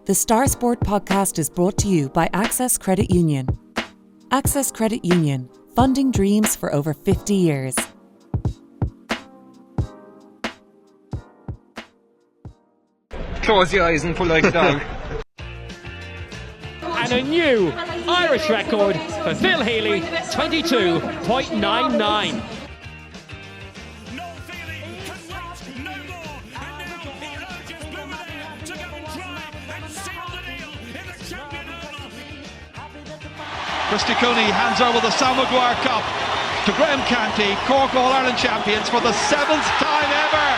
The Star Sport podcast is brought to you by Access Credit Union. Access Credit Union, funding dreams for over 50 years. Close your eyes and pull like a dog. And a new Irish record for Phil Healy, 22.99. Christy Cooney hands over the Sam Maguire Cup to Graham Canty, Cork All-Ireland champions for the 7th time ever.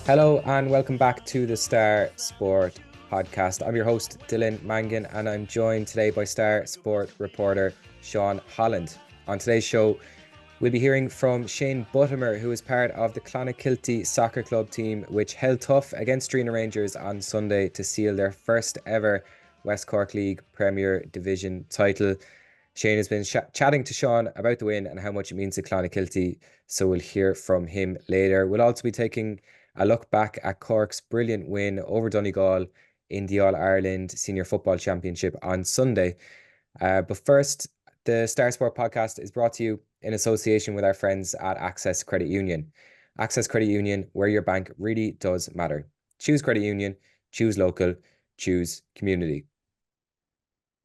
Hello and welcome back to the Star Sport podcast. I'm your host Dylan Mangan and I'm joined today by Star Sport reporter Sean Holland. On today's show we'll be hearing from Shane Buttimer, who is part of the CLONAKILTY Soccer Club team, which held tough against Drinagh Rangers on Sunday to seal their first ever West Cork League Premier Division title. Shane has been chatting to Sean about the win and how much it means to CLONAKILTY, so we'll hear from him later. We'll also be taking a look back at Cork's brilliant win over Donegal in the All-Ireland Senior Football Championship on Sunday. But first, the Star Sport podcast is brought to you in association with our friends at Access Credit Union. Access Credit Union, where your bank really does matter. Choose Credit Union, choose local, choose community.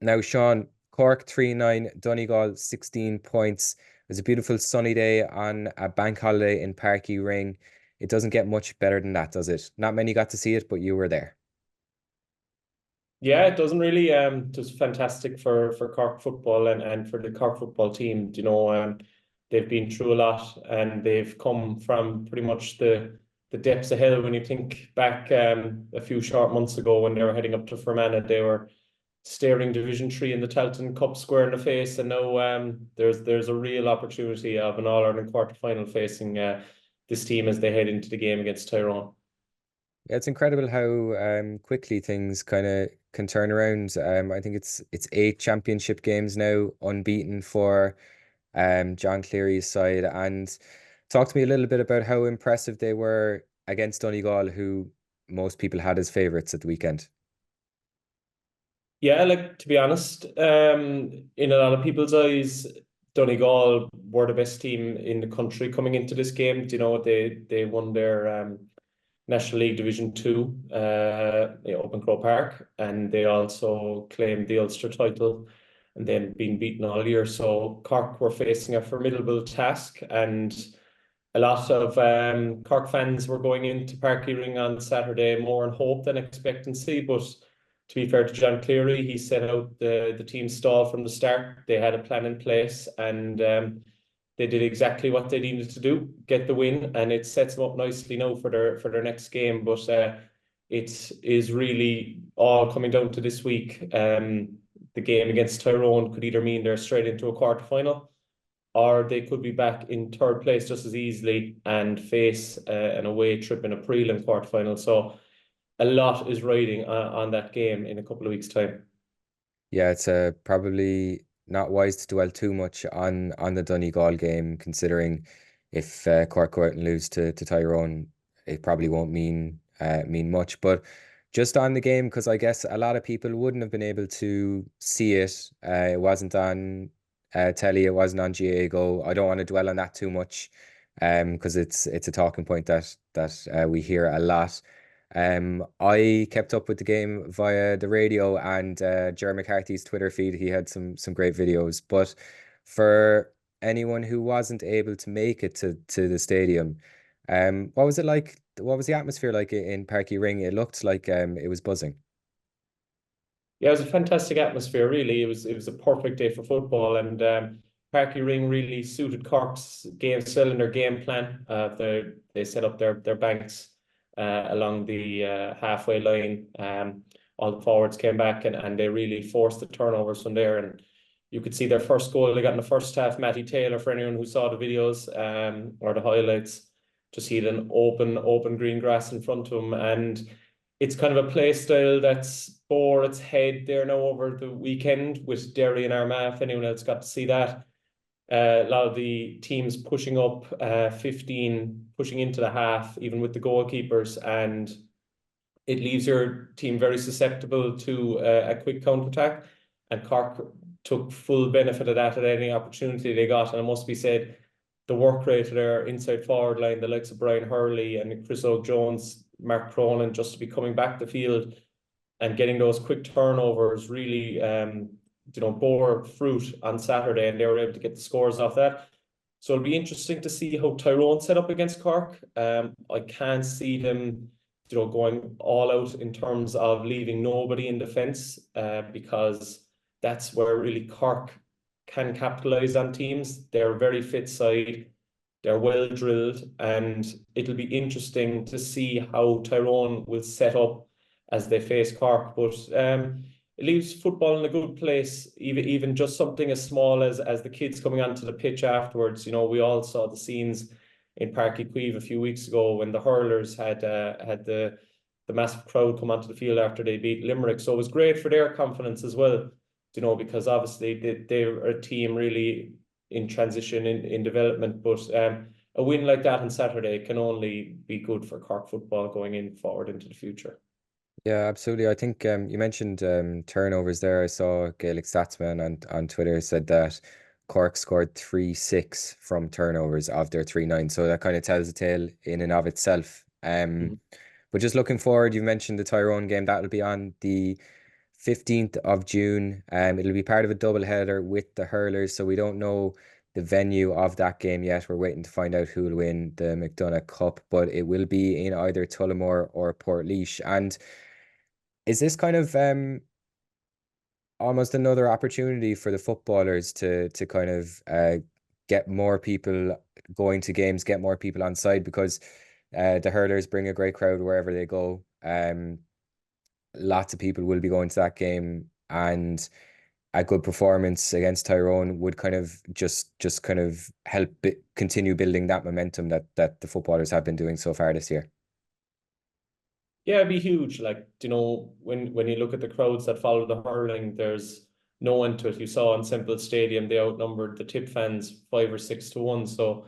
Now, Sean, Cork 3-9, Donegal 16 points. It was a beautiful sunny day on a bank holiday in Páirc Uí Rinn. It doesn't get much better than that, does it? Not many got to see it, but you were there. Yeah, it doesn't really. It was fantastic for Cork football and for the Cork football team. You know, they've been through a lot and they've come from pretty much the depths of hell. When you think back a few short months ago when they were heading up to Fermanagh, they were staring Division 3 in the Tailteann Cup square in the face, and now there's a real opportunity of an All-Ireland quarter-final facing this team as they head into the game against Tyrone. Yeah, it's incredible how quickly things kind of can turn around. I think it's 8 championship games now, unbeaten for John Cleary's side. And talk to me a little bit about how impressive they were against Donegal, who most people had as favourites at the weekend. Yeah, like, to be honest, in a lot of people's eyes, Donegal were the best team in the country coming into this game. You know, they won their National League Division 2 up in Croke Park, and they also claimed the Ulster title and then been beaten all year. So Cork were facing a formidable task, and a lot of Cork fans were going into Páirc Uí Rinn on Saturday more in hope than expectancy. But to be fair to John Cleary, he set out the team stall from the start. They had a plan in place, and they did exactly what they needed to do, get the win, and it sets them up nicely now for their next game. But it is really all coming down to this week. The game against Tyrone could either mean they're straight into a quarter-final, or they could be back in third place just as easily and face an away trip in a prelim quarter-final. So a lot is riding on that game in a couple of weeks' time. Yeah, it's probably not wise to dwell too much on the Donegal game, considering if Cork go out and lose to Tyrone, it probably won't mean much. But just on the game, because I guess a lot of people wouldn't have been able to see it. It wasn't on telly, it wasn't on GAA Go. I don't want to dwell on that too much, because it's a talking point that we hear a lot. I kept up with the game via the radio and Ger McCarthy's Twitter feed. He had some great videos. But for anyone who wasn't able to make it to the stadium, what was it like? What was the atmosphere like in Páirc Uí Rinn? It looked like it was buzzing. Yeah, it was a fantastic atmosphere, really. It was a perfect day for football, and Páirc Uí Rinn really suited Cork's game style and their game plan. They set up their banks along the halfway line. All the forwards came back and they really forced the turnovers from there. And you could see their first goal they got in the first half, Matty Taylor, for anyone who saw the videos or the highlights, to see an open green grass in front of him. And it's kind of a play style that's bore its head there now over the weekend with Derry and Armagh, if anyone else got to see that. A lot of the teams pushing up 15, pushing into the half, even with the goalkeepers, and it leaves your team very susceptible to a quick counter-attack, and Cork took full benefit of that at any opportunity they got. And it must be said, the work rate of their inside forward line, the likes of Brian Hurley and Chris O'Jones, Mark Cronin, just to be coming back the field and getting those quick turnovers really bore fruit on Saturday, and they were able to get the scores off that. So it'll be interesting to see how Tyrone set up against Cork. I can't see them going all out in terms of leaving nobody in defence, because that's where really Cork can capitalise on teams. They're a very fit side, they're well drilled, and it'll be interesting to see how Tyrone will set up as they face Cork. But it leaves football in a good place, even just something as small as the kids coming onto the pitch afterwards. We all saw the scenes in Páirc Uí Rinn a few weeks ago when the hurlers had the massive crowd come onto the field after they beat Limerick. So it was great for their confidence as well, because obviously they're a team really in transition, in development. But a win like that on Saturday can only be good for Cork football going forward into the future. Yeah, absolutely. I think you mentioned turnovers there. I saw Gaelic Statsman on Twitter said that Cork scored 3-6 from turnovers of their 3-9. So that kind of tells a tale in and of itself. But just looking forward, you mentioned the Tyrone game. That'll be on the 15th of June. It'll be part of a double header with the hurlers. So we don't know the venue of that game yet. We're waiting to find out who will win the McDonagh Cup, but it will be in either Tullamore or Portlaoise. And is this kind of almost another opportunity for the footballers to kind of get more people going to games, get more people on side, because the hurlers bring a great crowd wherever they go. Lots of people will be going to that game, and a good performance against Tyrone would kind of just kind of help continue building that momentum that the footballers have been doing so far this year. Yeah, it'd be huge. Like, when you look at the crowds that follow the hurling, there's no end to it. You saw in Semple Stadium, they outnumbered the Tip fans 5 or 6 to 1. So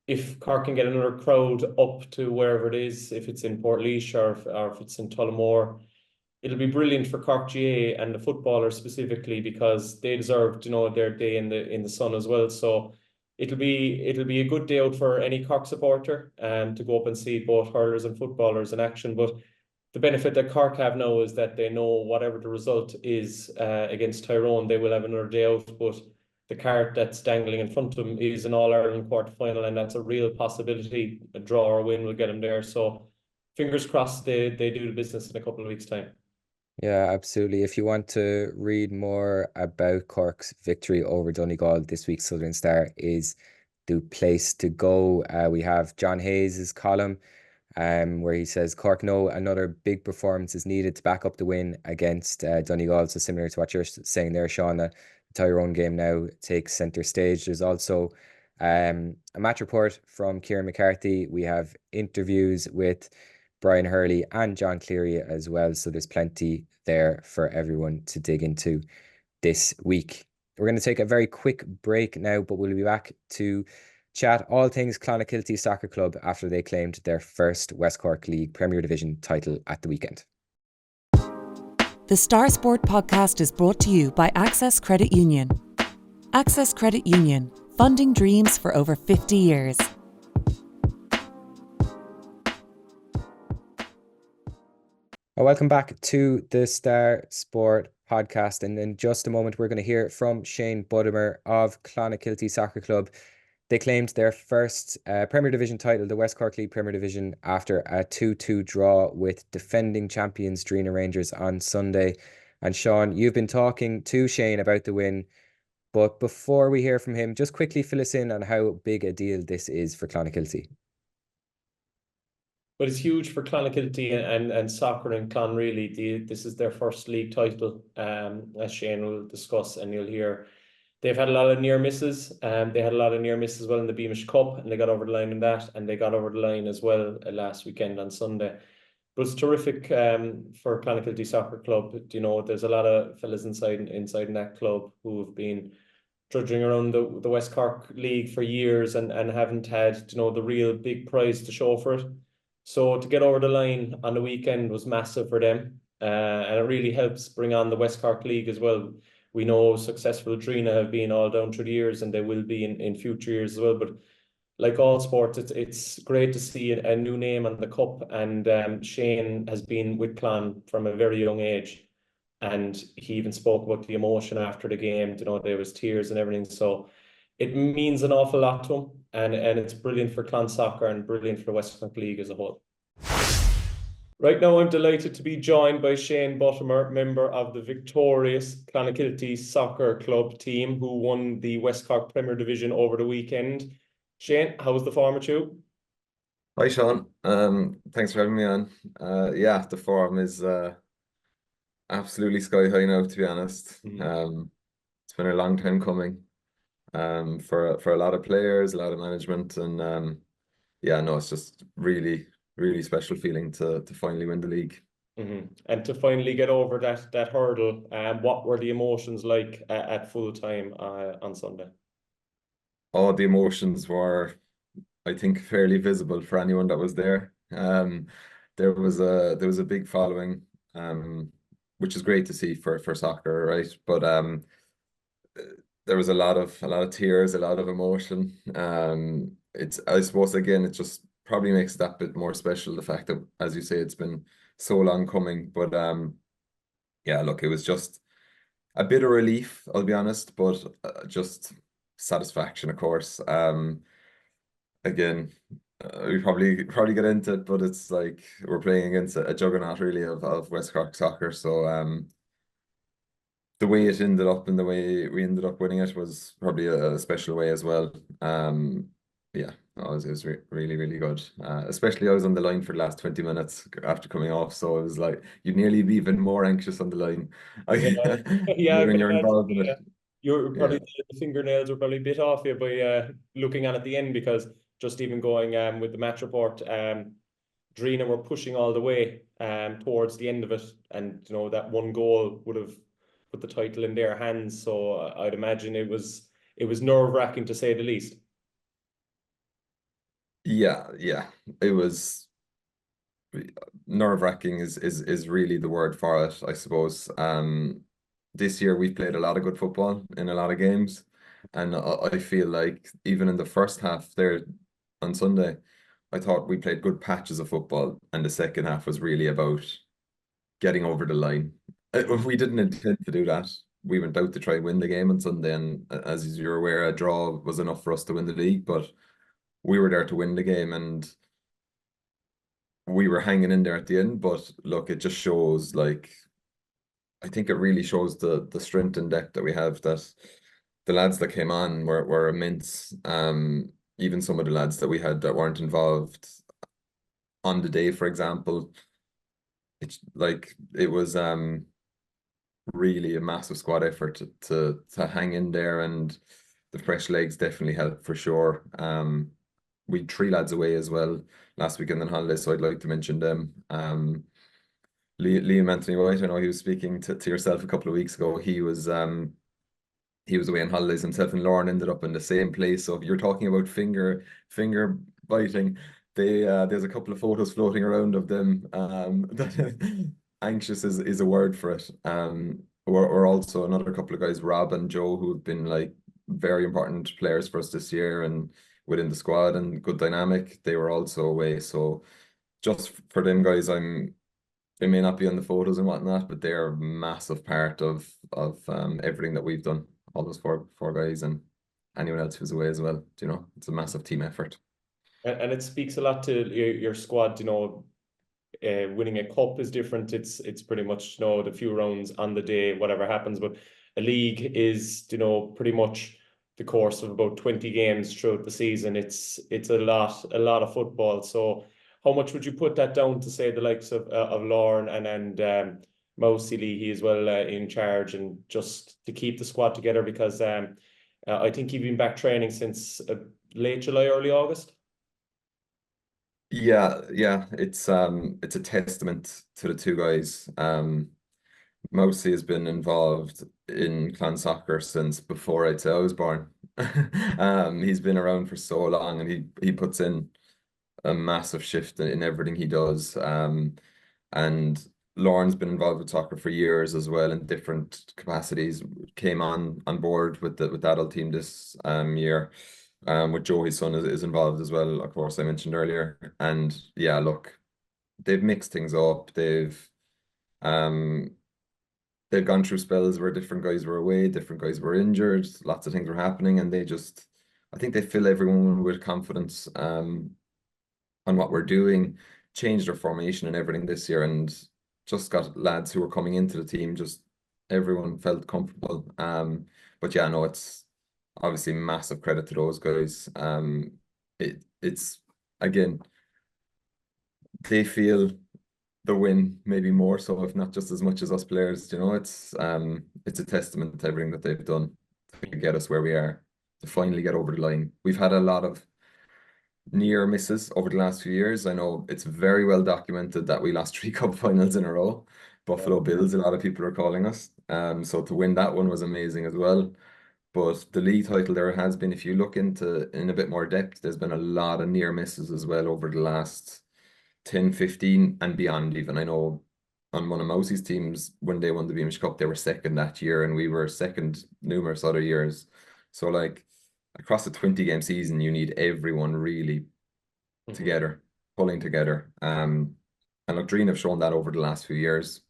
if Cork can get another crowd up to wherever it is, if it's in Portlaoise or if it's in Tullamore, it'll be brilliant for Cork GA and the footballers specifically, because they deserve their day in the sun as well. So it'll be a good day out for any Cork supporter to go up and see both hurlers and footballers in action. But the benefit that Cork have now is that they know whatever the result is against Tyrone, they will have another day out. But the cart that's dangling in front of them is an All-Ireland quarter-final, and that's a real possibility. A draw or a win will get them there. So fingers crossed they do the business in a couple of weeks' time. Yeah, absolutely. If you want to read more about Cork's victory over Donegal, this week's Southern Star is the place to go. We have John Hayes' column where he says Cork know another big performance is needed to back up the win against Donegal. So similar to what you're saying there, Sean, the Tyrone game now takes centre stage. There's also a match report from Kieran McCarthy. We have interviews with Brian Hurley and John Cleary as well. So there's plenty there for everyone to dig into this week. We're going to take a very quick break now, but we'll be back to chat all things Clonakilty Soccer Club after they claimed their first West Cork League Premier Division title at the weekend. The Star Sport podcast is brought to you by Access Credit Union. Access Credit Union, funding dreams for over 50 years. Welcome back to the Star Sport podcast. And in just a moment, we're going to hear from Shane Buttimer of Clonakilty Soccer Club. They claimed their first Premier Division title, the West Cork League Premier Division, after a 2-2 draw with defending champions Drinagh Rangers on Sunday. And Sean, you've been talking to Shane about the win, but before we hear from him, just quickly fill us in on how big a deal this is for Clonakilty. But it's huge for Clonakilty and soccer in Clon, really. This is their first league title, as Shane will discuss, and you'll hear. They've had a lot of near misses. They had a lot of near misses as well in the Beamish Cup, and they got over the line in that, and they got over the line as well last weekend on Sunday. But it's terrific for Clonakilty Soccer Club. There's a lot of fellas inside in that club who have been trudging around the West Cork League for years and haven't had the real big prize to show for it. So to get over the line on the weekend was massive for them. And it really helps bring on the West Cork League as well. We know successful Drinagh have been all down through the years, and they will be in future years as well. But like all sports, it's great to see a new name on the cup. And Shane has been with Clon from a very young age. And he even spoke about the emotion after the game. There was tears and everything. So it means an awful lot to him. And it's brilliant for Clon soccer and brilliant for the West Cork League as a whole. Right now, I'm delighted to be joined by Shane Buttimer, member of the victorious CLONAKILTY Soccer Club team who won the West Cork Premier Division over the weekend. Shane, how was the form at you? Hi Sean, thanks for having me on. Yeah, the form is absolutely sky high now, to be honest. It's been a long time coming for a lot of players, a lot of management, and yeah, no, it's just really special feeling to finally win the league. And to finally get over that hurdle, what were the emotions like at full time on Sunday? Oh, the emotions were, I think, fairly visible for anyone that was there. There was a big following, which is great to see for soccer, right? But there was a lot of tears, a lot of emotion. I suppose again, it just probably makes that bit more special, the fact that, as you say, it's been so long coming. But yeah, look, it was just a bit of relief, I'll be honest, but just satisfaction, of course. Again, we probably get into it, but it's like we're playing against a juggernaut really of West Cork soccer. So the way it ended up and the way we ended up winning it was probably a special way as well. Yeah, no, it was really good. Especially I was on the line for the last 20 minutes after coming off, so it was like you'd nearly be even more anxious on the line. Yeah, when you're involved in it. You're probably the fingernails were probably bit off you by looking at the end, because just even going with the match report, Drinagh were pushing all the way towards the end of it, and that one goal would have put the title in their hands. So I'd imagine it was nerve-wracking to say the least. Yeah, it was nerve-wracking is really the word for it, I suppose. This year we've played a lot of good football in a lot of games, and I feel like even in the first half there on Sunday, I thought we played good patches of football, and the second half was really about getting over the line. We didn't intend to do that. We went out to try and win the game on Sunday, and as you're aware, a draw was enough for us to win the league, but we were there to win the game, and we were hanging in there at the end. But look, it just shows, like, I think it really shows the strength and depth that we have, that the lads that came on were immense. Even some of the lads that we had that weren't involved on the day, for example, it was really a massive squad effort to hang in there, and the fresh legs definitely helped for sure. We had 3 lads away as well last weekend on holiday, so I'd like to mention them. Liam Anthony White, I know he was speaking to yourself a couple of weeks ago. He was away on holidays himself, and Lauren ended up in the same place. So if you're talking about finger biting, there's a couple of photos floating around of them. Anxious is a word for it. We're also another couple of guys, Rob and Joe, who have been like very important players for us this year and within the squad, and good dynamic. They were also away, so just for them guys, they may not be on the photos and whatnot, but they're a massive part of everything that we've done. All those four guys and anyone else who's away as well. It's a massive team effort. And it speaks a lot to your squad. Winning a cup is different. It's pretty much the few rounds on the day, whatever happens. But a league is pretty much the course of about 20 games throughout the season. It's a lot of football. So how much would you put that down to, say, the likes of Lauren and Mousy Leahy as well in charge, and just to keep the squad together? Because I think you've been back training since late July, early August. Yeah, it's a testament to the two guys. Mousy has been involved in clan soccer since before I'd say I was born. He's been around for so long, and he puts in a massive shift in everything he does. And Lauren's been involved with soccer for years as well in different capacities. Came on board with the adult team this year. With Joe, his son is involved as well, of course, I mentioned earlier. And yeah, look, they've mixed things up. Um they've gone through spells where different guys were away, different guys were injured, lots of things were happening, and I think they fill everyone with confidence on what we're doing, changed our formation and everything this year, and just got lads who were coming into the team, just everyone felt comfortable. But yeah, no, it's obviously massive credit to those guys. It's again, they feel the win maybe more so, if not just as much as us players. It's a testament to everything that they've done to get us where we are, to finally get over the line. We've had a lot of near misses over the last few years. I know it's very well documented that we lost 3 cup finals in a row. Buffalo Bills, a lot of people are calling us. So to win that one was amazing as well. But the league title, there has been, if you look into in a bit more depth, there's been a lot of near misses as well over the last 10, 15 and beyond even. I know on one of Mousie's teams, when they won the Beamish Cup, they were second that year and we were second numerous other years. So like across a 20-game season, you need everyone really together, pulling together. And look, Drinagh have shown that over the last few years.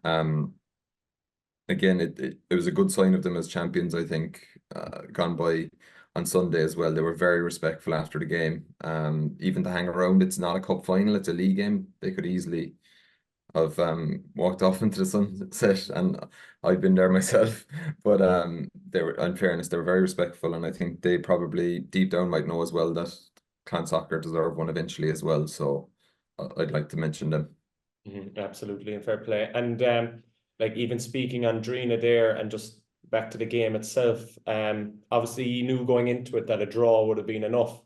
Again, it was a good sign of them as champions, I think, gone by on Sunday as well. They were very respectful after the game. Even to hang around, it's not a cup final, it's a league game. They could easily have walked off into the sunset, and I've been there myself. But they were, in fairness, they were very respectful, and I think they probably deep down might know as well that Clan Soccer deserve one eventually as well. So I'd like to mention them. Absolutely, and fair play. And like even speaking on Drinagh there, and just back to the game itself, obviously you knew going into it that a draw would have been enough,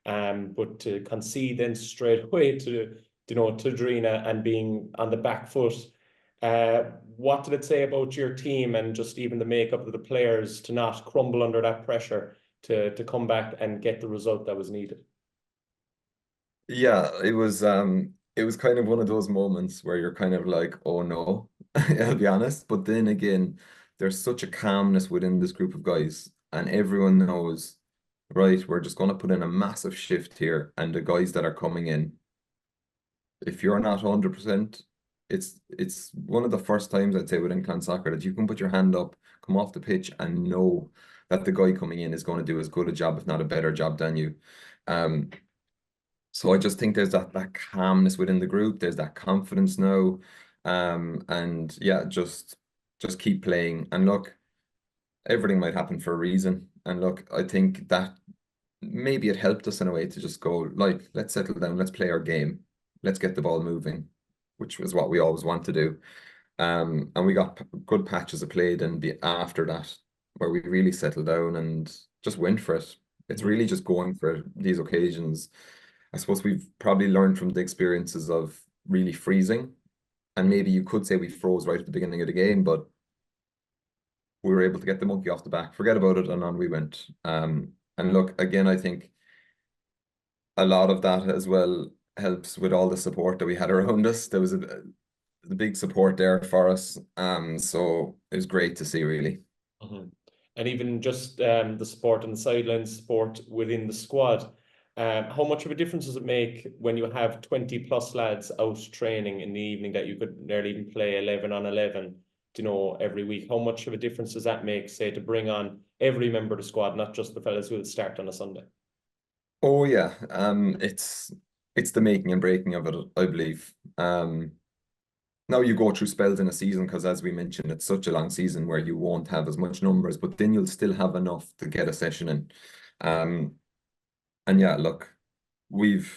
but to concede then straight away to Drinagh and being on the back foot, what did it say about your team and just even the makeup of the players to not crumble under that pressure to come back and get the result that was needed? Yeah, it was kind of one of those moments where you're kind of like, oh no, I'll be honest. But then again, there's such a calmness within this group of guys, and everyone knows, right, we're just going to put in a massive shift here. And the guys that are coming in, if you're not 100%, it's one of the first times I'd say within Clan Soccer that you can put your hand up, come off the pitch, and know that the guy coming in is going to do as good a job, if not a better job than you. So I just think there's that calmness within the group. There's that confidence now. And yeah, just keep playing. And look, everything might happen for a reason. And look, I think that maybe it helped us in a way to just go, like, let's settle down, let's play our game, let's get the ball moving, which was what we always want to do. And we got good patches of play then after that, where we really settled down and just went for it. It's really just going for these occasions. I suppose we've probably learned from the experiences of really freezing, and maybe you could say we froze right at the beginning of the game, but we were able to get the monkey off the back, forget about it, and on we went. And look, again, I think a lot of that as well helps with all the support that we had around us. There was the big support there for us. So it was great to see, really. And even just the support on the sidelines, support within the squad. How much of a difference does it make when you have 20 plus lads out training in the evening that you could nearly even play 11 on 11, every week? How much of a difference does that make, say, to bring on every member of the squad, not just the fellas who will start on a Sunday? Oh yeah, it's the making and breaking of it, I believe. Now you go through spells in a season because, as we mentioned, it's such a long season where you won't have as much numbers, but then you'll still have enough to get a session in. And yeah, look, we've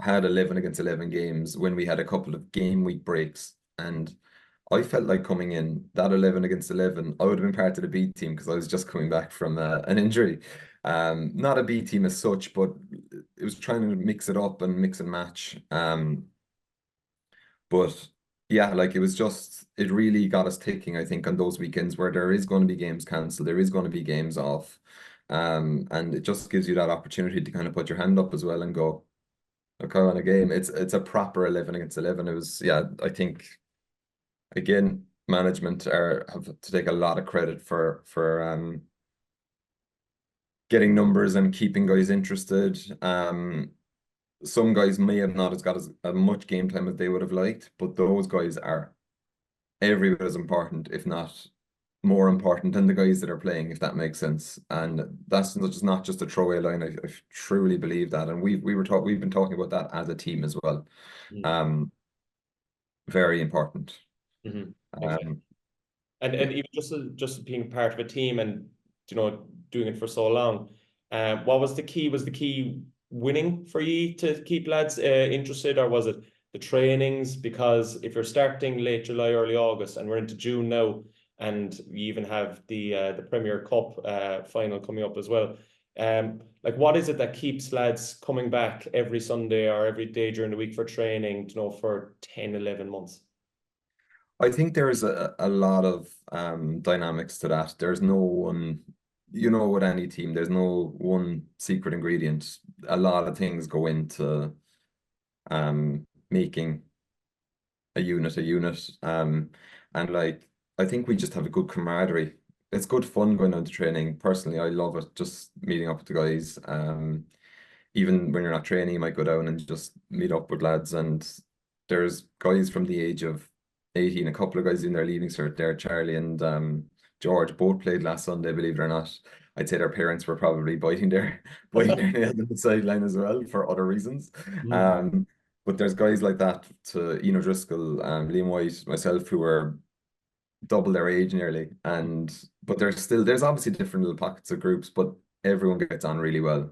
had 11 against 11 games when we had a couple of game week breaks, and I felt like coming in that 11 against 11, I would have been part of the B team because I was just coming back from an injury. Not a B team as such, but it was trying to mix it up and mix and match. But yeah, like it really got us ticking, I think, on those weekends where there is going to be games cancelled, there is going to be games off. And it just gives you that opportunity to kind of put your hand up as well and go, Look how on a game, it's a proper 11 against 11. It was, yeah, I think again, management have to take a lot of credit for getting numbers and keeping guys interested. Some guys may have not got as much game time as they would have liked, but those guys are every bit as important, if not more important than the guys that are playing, if that makes sense. And that's just not just a throwaway line. I truly believe that, and we've been talking about that as a team as well. Very important. Exactly. And even just being part of a team and doing it for so long, what was the key? Was the key winning for you to keep lads interested, or was it the trainings? Because if you're starting late July, early August, and we're into June now, and we even have the Premier Cup final coming up as well, like what is it that keeps lads coming back every Sunday or every day during the week for training, for 10, 11 months? I think there's a lot of dynamics to that. There's no one, with any team, there's no one secret ingredient. A lot of things go into making a unit. And like, I think we just have a good camaraderie. It's good fun going on to training. Personally, I love it, just meeting up with the guys. Even when you're not training, you might go down and just meet up with lads. And there's guys from the age of 18, a couple of guys in their leaving cert there, Charlie and George, both played last Sunday, believe it or not. I'd say their parents were probably biting their nails on the sideline as well for other reasons. But there's guys like that, to Driscoll, Liam White, myself, who are double their age nearly. But there's obviously different little pockets of groups, but everyone gets on really well.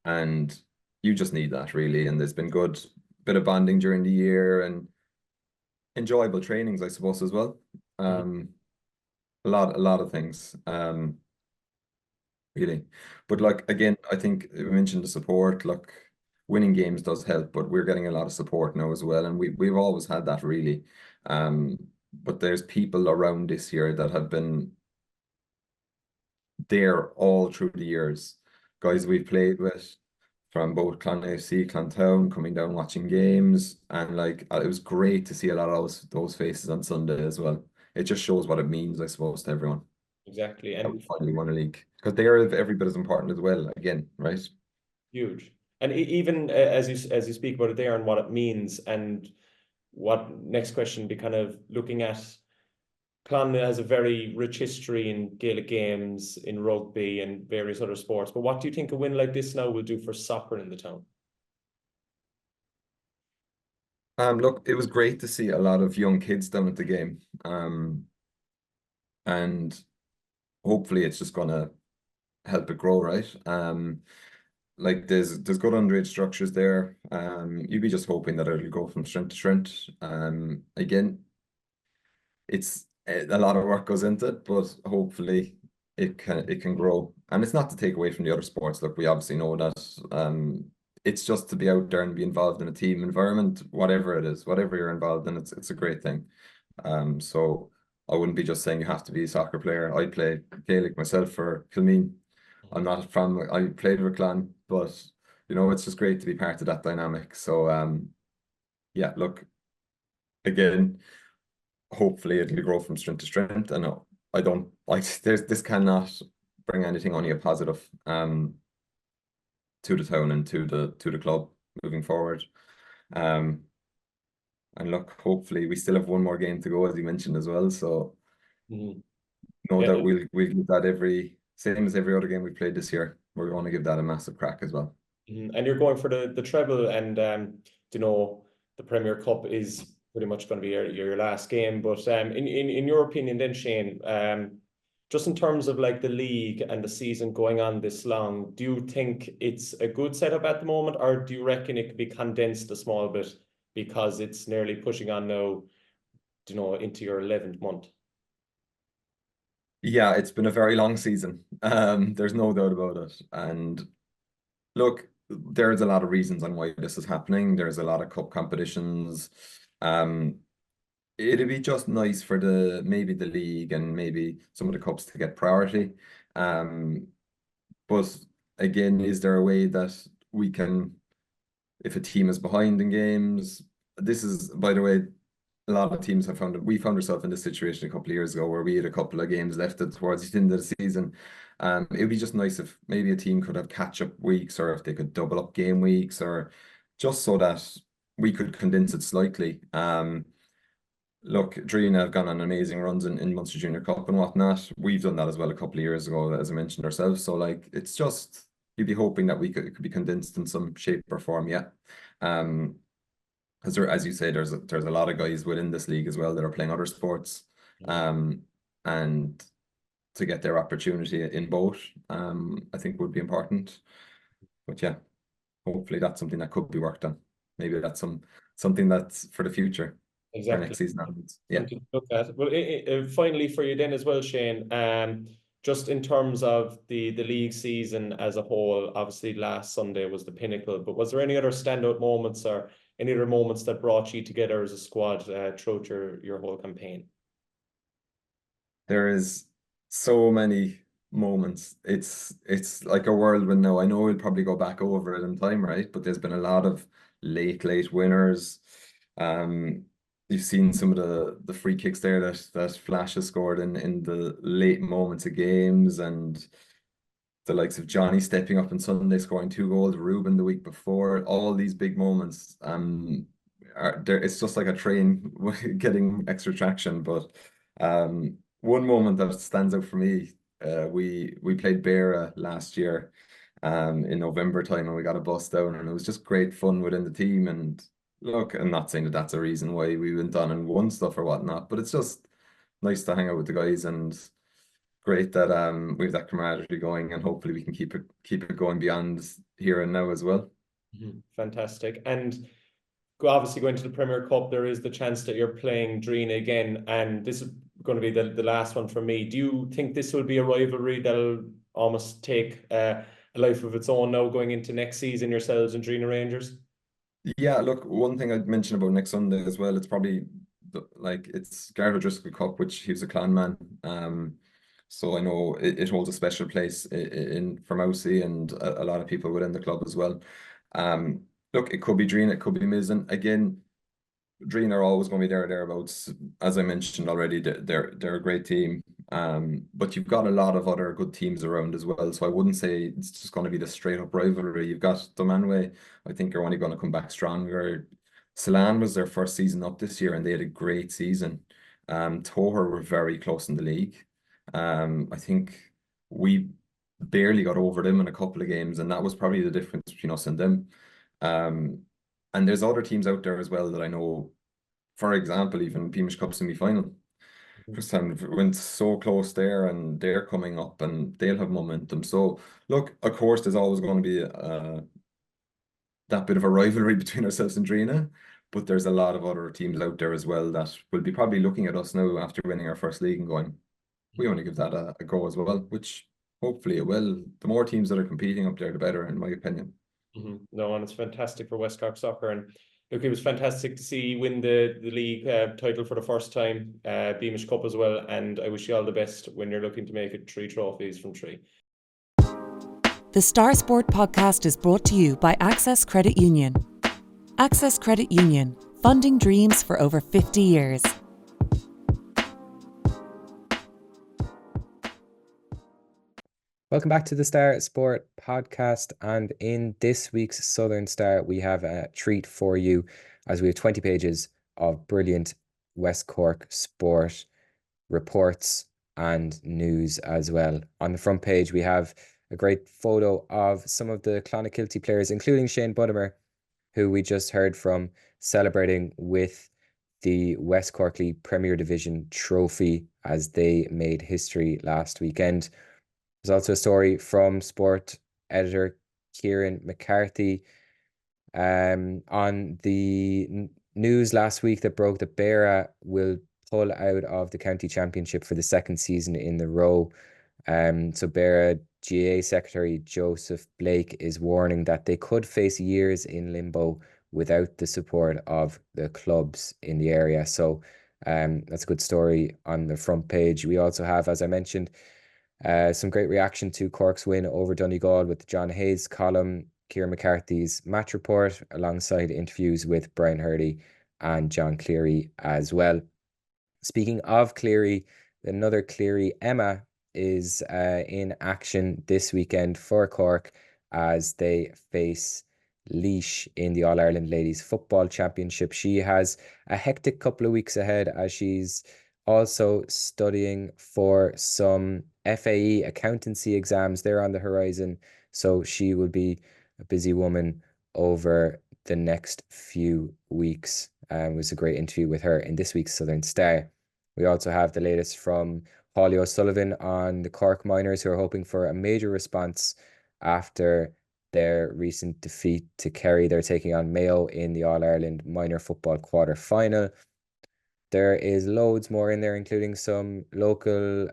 And you just need that, really. And there's been good bit of bonding during the year and enjoyable trainings, I suppose, as well. A lot of things, really. But like, again, I think we mentioned the support. Look, winning games does help, but we're getting a lot of support now as well, and we've always had that, really. But there's people around this year that have been there all through the years. Guys we've played with from both Clon FC, Clon Town, coming down watching games, and like it was great to see a lot of those faces on Sunday as well. It just shows what it means, I suppose, to everyone. Exactly, that and we finally won a league, because they are every bit as important as well. Again, right? Huge. And even as you speak about it there and what it means, and what next question be kind of looking at. Clon has a very rich history in Gaelic games, in rugby and various other sports. But what do you think a win like this now will do for soccer in the town? Look, it was great to see a lot of young kids down at the game. And hopefully it's just gonna help it grow, right? Like there's good underage structures there. You'd be just hoping that it'll go from strength to strength. Again, it's a lot of work goes into it, but hopefully it can grow. And it's not to take away from the other sports. Look, we obviously know that it's just to be out there and be involved in a team environment, whatever it is, whatever you're involved in, it's a great thing. So I wouldn't be just saying you have to be a soccer player. I play Gaelic myself for Kilmeen. I played with Clon, but it's just great to be part of that dynamic. So yeah, look, again, hopefully it'll grow from strength to strength. And I don't like this cannot bring anything only a positive to the town and to the club moving forward. And look, hopefully we still have one more game to go, as you mentioned as well. So no doubt we'll give that same as every other game we played this year. We're going to give that a massive crack as well. And you're going for the treble, and the Premier Cup is pretty much going to be your last game. But in your opinion then, Shane, just in terms of like the league and the season going on this long, do you think it's a good setup at the moment, or do you reckon it could be condensed a small bit because it's nearly pushing on now, into your 11th month? Yeah, it's been a very long season. There's no doubt about it. And look, there's a lot of reasons on why this is happening. There's a lot of cup competitions. It'd be just nice for maybe the league and maybe some of the cups to get priority. But again, is there a way that we can if a team is behind in games. This is, by the way, a lot of teams have found it. We found ourselves in this situation a couple of years ago where we had a couple of games left towards the end of the season. It would be just nice if maybe a team could have catch-up weeks, or if they could double up game weeks, or just so that we could condense it slightly. Look, Drinagh have gone on amazing runs in Munster Junior Cup and whatnot. We've done that as well a couple of years ago, as I mentioned ourselves. So like, it's just, you'd be hoping that it could be condensed in some shape or form, yeah. As you say, there's a lot of guys within this league as well that are playing other sports, and to get their opportunity in both, I think would be important. But yeah, hopefully that's something that could be worked on. Maybe that's something that's for the future. Exactly. For next season onwards. Yeah. Something to look at. Well, finally for you then as well, Shane, just in terms of the league season as a whole, obviously last Sunday was the pinnacle, but was there any other standout moments or any other moments that brought you together as a squad throughout your whole campaign? There is so many moments. It's like a whirlwind now. I know we'll probably go back over it in time, right? But there's been a lot of late winners. You've seen some of the free kicks there that Flash has scored in the late moments of games, and the likes of Johnny stepping up on Sunday, scoring 2 goals, Ruben the week before. All these big moments, are there. It's just like a train getting extra traction. But one moment that stands out for me, we played Beara last year, in November time, and we got a bus down, and it was just great fun within the team. And look, I'm not saying that that's a reason why we went on and won stuff or whatnot, but it's just nice to hang out with the guys, and great that we have that camaraderie going, and hopefully we can keep it going beyond here and now as well. Fantastic. And obviously going to the Premier Cup, there is the chance that you're playing Drinagh again, and this is going to be the last one for me. Do you think this will be a rivalry that'll almost take a life of its own now going into next season, yourselves and Drinagh Rangers? Yeah, look, one thing I'd mention about next Sunday as well, it's probably it's Gareth O'Driscoll Cup, which he was a Clon man. So I know it holds a special place in for Mousey and a lot of people within the club as well. Look, it could be Drinagh, it could be Mizzen. Again, Drinagh are always going to be thereabouts. As I mentioned already, they're a great team. But you've got a lot of other good teams around as well. So I wouldn't say it's just going to be the straight up rivalry. You've got Dunmanway, I think, are only going to come back stronger. Clon was their first season up this year, and they had a great season. Toher were very close in the league. I think we barely got over them in a couple of games, and that was probably the difference between us and them. And there's other teams out there as well that I know, for example, even Beamish Cup semi-final. First time went so close there, and they're coming up and they'll have momentum. So look, of course, there's always going to be that bit of a rivalry between ourselves and Drinagh, but there's a lot of other teams out there as well that will be probably looking at us now after winning our first league and going, we want to give that a go as well, which hopefully it will. The more teams that are competing up there, the better, in my opinion. No, and it's fantastic for West Cork soccer. And look, it was fantastic to see you win the league title for the first time, Beamish Cup as well. And I wish you all the best when you're looking to make it 3 trophies from 3. The Star Sport podcast is brought to you by Access Credit Union. Access Credit Union, funding dreams for over 50 years. Welcome back to the Star Sport podcast, and in this week's Southern Star we have a treat for you, as we have 20 pages of brilliant West Cork sport reports and news as well. On the front page we have a great photo of some of the CLONAKILTY players, including Shane Buttimer, who we just heard from, celebrating with the West Cork League Premier Division trophy as they made history last weekend. There's also a story from sport editor Kieran McCarthy on the news last week that broke that Beara will pull out of the county championship for the 2nd season in a row. So Beara GAA Secretary Joseph Blake is warning that they could face years in limbo without the support of the clubs in the area. So that's a good story on the front page. We also have, as I mentioned, some great reaction to Cork's win over Donegal with the John Hayes column. Kieran McCarthy's match report alongside interviews with Brian Hurley and John Cleary as well. Speaking of Cleary, another Cleary, Emma, is in action this weekend for Cork as they face Laois in the All-Ireland Ladies Football Championship. She has a hectic couple of weeks ahead as she's also studying for some FAE accountancy exams. They're on the horizon, so she will be a busy woman over the next few weeks. It was a great interview with her in this week's Southern Star. We also have the latest from Holly O'Sullivan on the Cork Miners, who are hoping for a major response after their recent defeat to Kerry. They're taking on Mayo in the All-Ireland Minor Football quarter-final. There is loads more in there, including some local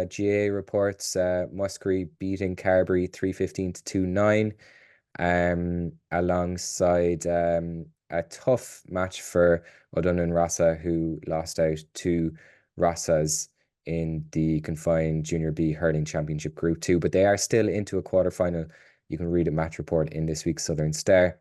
GA reports. Muskerry beating Carbery 3-15 to 2-9, alongside a tough match for O'Donovan Rossa, who lost out to Rossas in the confined Junior B Hurling Championship Group 2, but they are still into a quarter-final. You can read a match report in this week's Southern Star.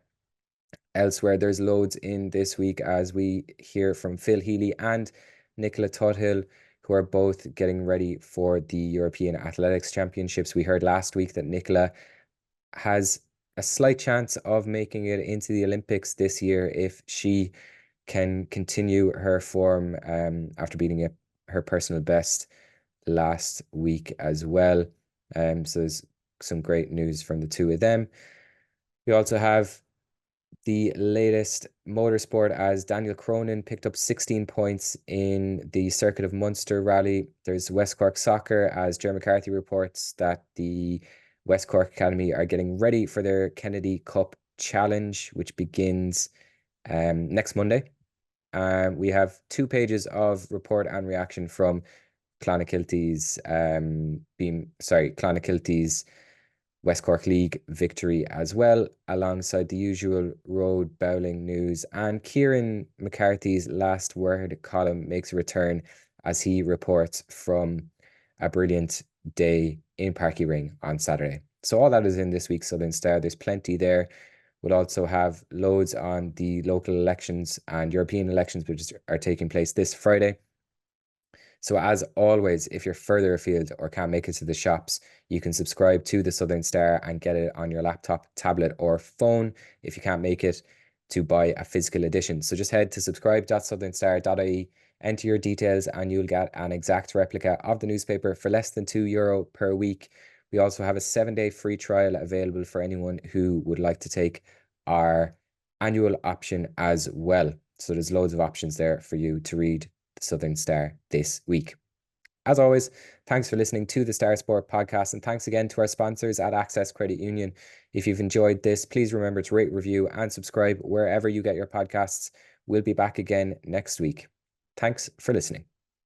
Elsewhere, there's loads in this week as we hear from Phil Healy and Nicola Tuthill, who are both getting ready for the European Athletics Championships. We heard last week that Nicola has a slight chance of making it into the Olympics this year if she can continue her form after beating her personal best last week as well. So there's some great news from the two of them. We also have the latest motorsport as Daniel Cronin picked up 16 points in the Circuit of Munster rally. There's West Cork Soccer as Ger McCarthy reports that the West Cork Academy are getting ready for their Kennedy Cup Challenge, which begins next Monday. We have 2 pages of report and reaction from CLONAKILTY's CLONAKILTY's West Cork League victory as well, alongside the usual road bowling news. And Kieran McCarthy's last word column makes a return as he reports from a brilliant day in Páirc Uí Rinn on Saturday. So all that is in this week's Southern Star. There's plenty there. We'll also have loads on the local elections and European elections, which are taking place this Friday. So as always, if you're further afield or can't make it to the shops, you can subscribe to the Southern Star and get it on your laptop, tablet or phone if you can't make it to buy a physical edition. So just head to subscribe.southernstar.ie, enter your details and you'll get an exact replica of the newspaper for less than €2 per week. We also have a 7-day free trial available for anyone who would like to take our annual option as well. So there's loads of options there for you to read the Southern Star this week. As always, thanks for listening to the Star Sport podcast, and thanks again to our sponsors at Access Credit Union. If you've enjoyed this, please remember to rate, review and subscribe wherever you get your podcasts. We'll be back again next week. Thanks for listening.